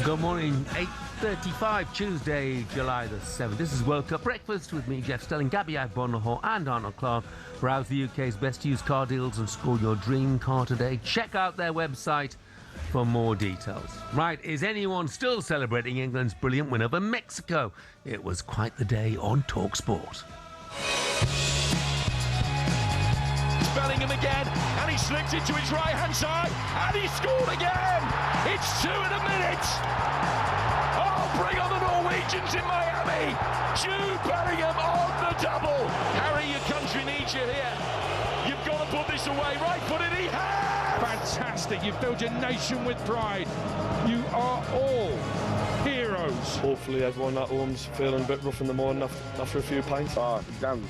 Good morning, 8:35, Tuesday, July the 7th. This is World Cup Breakfast with me, Jeff Stelling, Gabby, Agbonlahor and Arnold Clark. Browse the UK's best used car deals and score your dream car today. Check out their website for more details. Right, is anyone still celebrating England's brilliant win over Mexico? It was quite the day on talkSPORT. Bellingham again, and he slipped into his right-hand side, and he scored again! It's 2 in a minute! Oh, bring on the Norwegians in Miami! Jude Bellingham on the double! Harry, your country needs you here. You've got to put this away, right-footed, he has! Fantastic, you've filled your nation with pride. You are all heroes. Hopefully everyone at home's feeling a bit rough in the morning after a few pints. I'm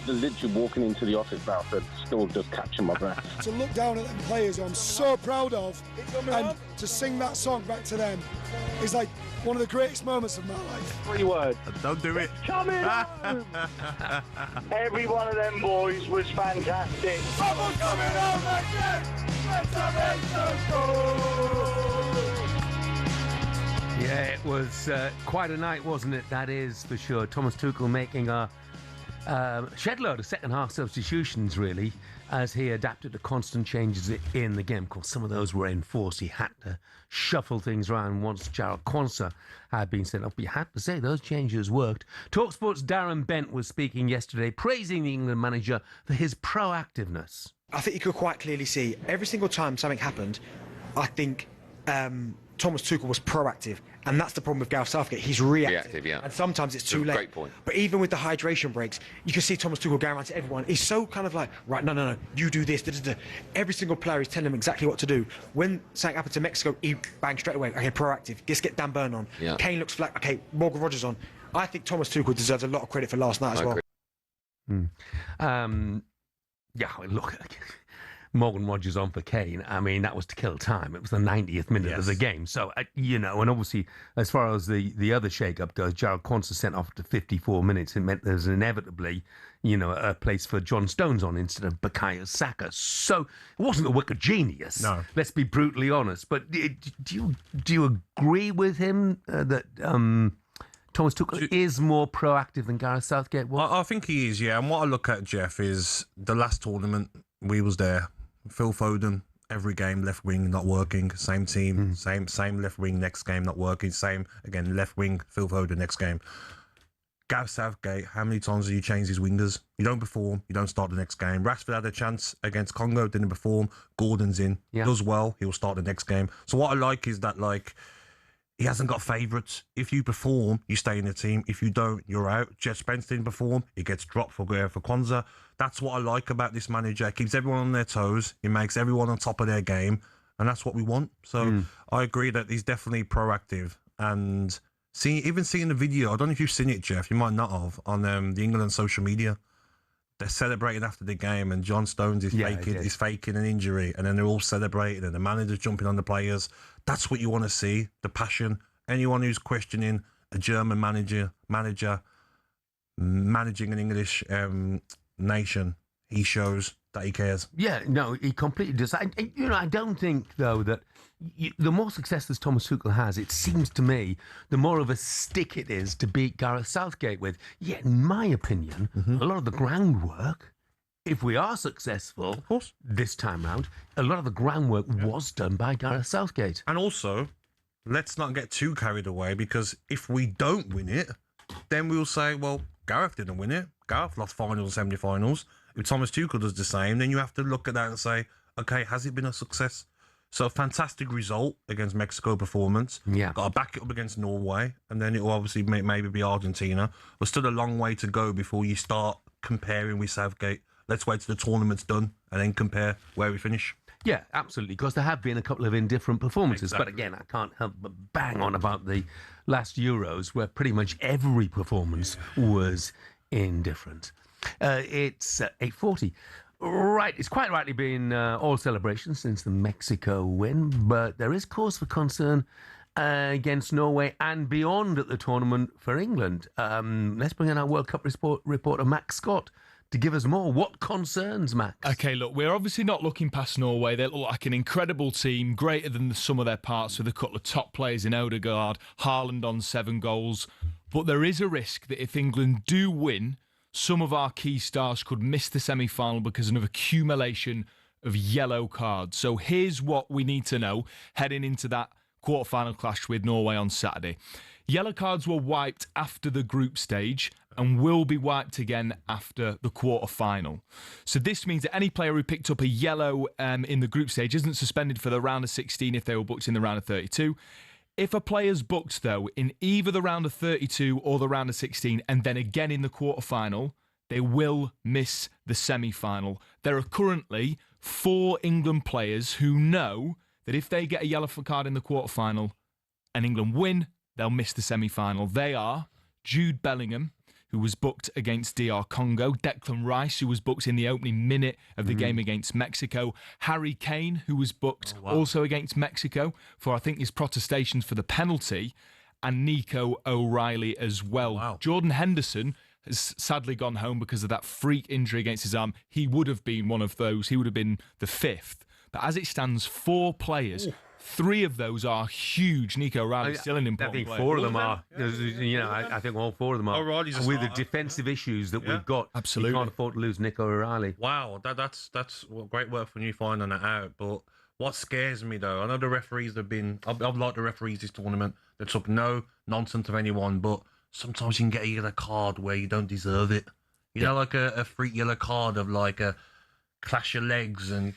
literally walking into the office now, so still just catching my breath. To look down at them players who I'm so proud of and to sing that song back to them is like one of the greatest moments of my life. 3 words. Don't do it. Coming home! Every one of them boys was fantastic. Someone coming home again! Let's have it. Yeah, it was quite a night, wasn't it? That is for sure. Thomas Tuchel making a shed load of second-half substitutions, really, as he adapted to constant changes in the game. Of course, some of those were enforced. He had to shuffle things around once Jarrod Quansah had been sent off. But you had to say those changes worked. talkSPORT's Darren Bent was speaking yesterday, praising the England manager for his proactiveness. I think you could quite clearly see every single time something happened, I think Thomas Tuchel was proactive, and that's the problem with Gareth Southgate. He's reactive, yeah. And sometimes it's too late. Great point. But even with the hydration breaks, you can see Thomas Tuchel going around to everyone. He's so kind of like, right, no, you do this. Every single player is telling him exactly what to do. When something happened to Mexico, he bang straight away. Okay, proactive. Just get Dan Burn on. Yeah. Kane looks flat. Okay, Morgan Rogers on. I think Thomas Tuchel deserves a lot of credit for last night as well. Yeah, look. Morgan Rogers on for Kane. I mean, that was to kill time. It was the 90th minute of the game. So, and obviously, as far as the other shake-up goes, Jarrod Quansah sent off to 54 minutes. It meant there's inevitably, a place for John Stones on instead of Bukayo Saka. So, it wasn't a work of genius. No. Let's be brutally honest. But do you agree with him that Thomas Tuchel is more proactive than Gareth Southgate was? I think he is, yeah. And what I look at, Jeff, is the last tournament, we was there. Phil Foden, every game, left wing, not working. Same team, same left wing, next game, not working. Same, again, left wing, Phil Foden, next game. Gareth Southgate, how many times have you changed his wingers? You don't perform, you don't start the next game. Rashford had a chance against Congo, didn't perform. Gordon's in, does well, he'll start the next game. So what I like is that, he hasn't got favourites. If you perform, you stay in the team. If you don't, you're out. Jet Spence didn't perform. He gets dropped for Quansah. That's what I like about this manager. He keeps everyone on their toes. He makes everyone on top of their game. And that's what we want. So I agree that he's definitely proactive. And even seeing the video, I don't know if you've seen it, Jeff. You might not have, on the England social media. They're celebrating after the game, and John Stones is faking an injury, and then they're all celebrating, and the manager's jumping on the players. That's what you want to see, the passion. Anyone who's questioning a German manager managing an English nation, he shows that he cares. Yeah, no, he completely does. I don't think, though, that the more success that Thomas Tuchel has, it seems to me, the more of a stick it is to beat Gareth Southgate with. Yet, in my opinion, a lot of the groundwork, if we are successful this time round, a lot of the groundwork was done by Gareth Southgate. And also, let's not get too carried away, because if we don't win it, then we'll say, well, Gareth didn't win it. Gareth lost finals and semi-finals. If Thomas Tuchel does the same, then you have to look at that and say, okay, has it been a success? So, fantastic result against Mexico performance. Yeah. Got to back it up against Norway, and then it will obviously maybe be Argentina. But still a long way to go before you start comparing with Southgate. Let's wait till the tournament's done and then compare where we finish. Yeah, absolutely, because there have been a couple of indifferent performances. Exactly. But again, I can't help but bang on about the last Euros, where pretty much every performance was indifferent. It's 8:40. Right, it's quite rightly been all celebrations since the Mexico win, but there is cause for concern against Norway and beyond at the tournament for England. Let's bring in our World Cup reporter, Max Scott, to give us more. What concerns, Max? Okay, look, we're obviously not looking past Norway. They look like an incredible team, greater than the sum of their parts, with a couple of top players in Odegaard, Haaland on 7 goals. But there is a risk that if England do win, some of our key stars could miss the semi-final because of an accumulation of yellow cards. So here's what we need to know heading into that quarter-final clash with Norway on Saturday. Yellow cards were wiped after the group stage and will be wiped again after the quarter-final. So this means that any player who picked up a yellow in the group stage isn't suspended for the round of 16 if they were booked in the round of 32. If a player's booked, though, in either the round of 32 or the round of 16 and then again in the quarter-final, they will miss the semi-final. There are currently 4 England players who know that if they get a yellow card in the quarter-final and England win, they'll miss the semi-final. They are Jude Bellingham, who was booked against DR Congo, Declan Rice, who was booked in the opening minute of the game against Mexico, Harry Kane, who was booked also against Mexico for, I think, his protestations for the penalty, and Nico O'Reilly as well. Wow. Jordan Henderson has sadly gone home because of that freak injury against his arm. He would have been one of those. He would have been the 5th. But as it stands, 4 players. 3 of those are huge. Nico O'Reilly still an important player. I think 4 of them are. I think all 4 of them are. O'Reilly's a with the starter. defensive issues that we've got, Absolutely. you can't afford to lose Nico O'Reilly. Wow, that's great work from you finding that out. But what scares me though, I know the referees have been. I've liked the referees this tournament. They took no nonsense of anyone, but sometimes you can get a yellow card where you don't deserve it. You know, like a freak yellow card of like a clash of legs and.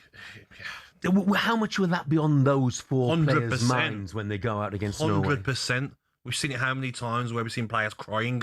How much will that be on those 4 players' 100%. minds when they go out against Norway? 100%. We've seen it how many times where we've seen players crying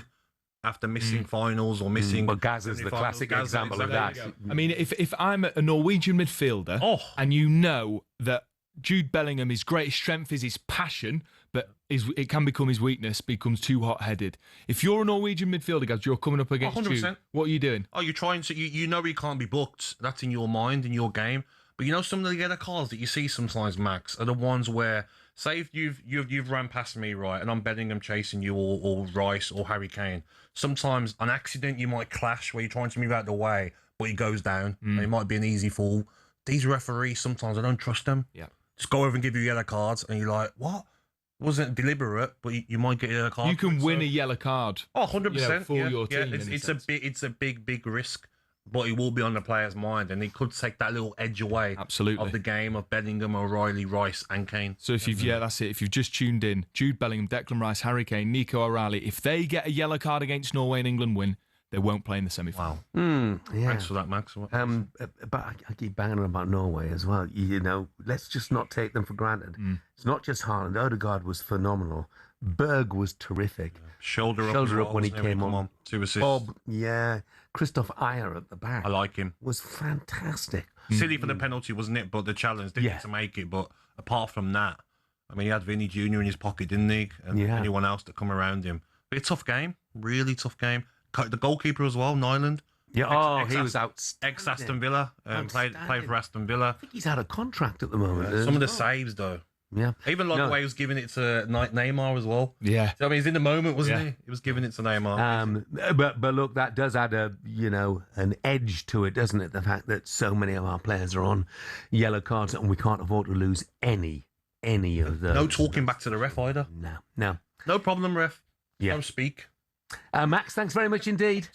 after missing finals or missing. But Gaz is the semi-finals. classic Gaz, example of exactly. that. I mean, if I'm a Norwegian midfielder and you know that Jude Bellingham, his greatest strength is his passion, but it can become his weakness, becomes too hot-headed. If you're a Norwegian midfielder, guys, you're coming up against 100%. Jude, what are you doing? Oh, you're trying to. You know he can't be booked. That's in your mind, in your game. But you know some of the yellow cards that you see sometimes, Max, are the ones where, say, if you've ran past me, right, and I'm Bellingham chasing you, or Rice or Harry Kane. Sometimes on accident you might clash where you're trying to move out the way, but he goes down. And it might be an easy fall. These referees sometimes I don't trust them. Yeah, just go over and give you yellow cards, and you're like, what? It wasn't deliberate, but you might get a yellow card. you can win a yellow card. Oh, 100% for your team. It's a big risk. But it will be on the player's mind, and he could take that little edge away Absolutely. of the game of Bellingham, O'Reilly, Rice, and Kane. So if that's it. If you've just tuned in, Jude Bellingham, Declan Rice, Harry Kane, Nico O'Reilly, if they get a yellow card against Norway and England win, they won't play in the semi-final. Wow. Yeah. Thanks for that, Max. But I keep banging on about Norway as well. You know, let's just not take them for granted. It's not just Haaland. Odegaard was phenomenal. Berg was terrific. Shoulder up when he wasn't came Come on. 2 assists. Bob, yeah. Christoph Ayer at the back. I like him. Was fantastic. Silly for the penalty, wasn't it? But the challenge didn't get to make it. But apart from that, I mean, he had Vinny Jr. in his pocket, didn't he? And anyone else that come around him. But a tough game. Really tough game. The goalkeeper as well, Nyland. Yeah, he was outstanding. Ex-Aston Villa. Played for Aston Villa. I think he's out of contract at the moment. Some of the saves, though. Yeah. Even like the way he was giving it to Neymar as well. Yeah. So, I mean, he's in the moment, wasn't he? He was giving it to Neymar. But look, that does add an edge to it, doesn't it? The fact that so many of our players are on yellow cards and we can't afford to lose any of those. No talking back to the ref either. No. No problem, ref. Yeah. Don't speak. Max, thanks very much indeed.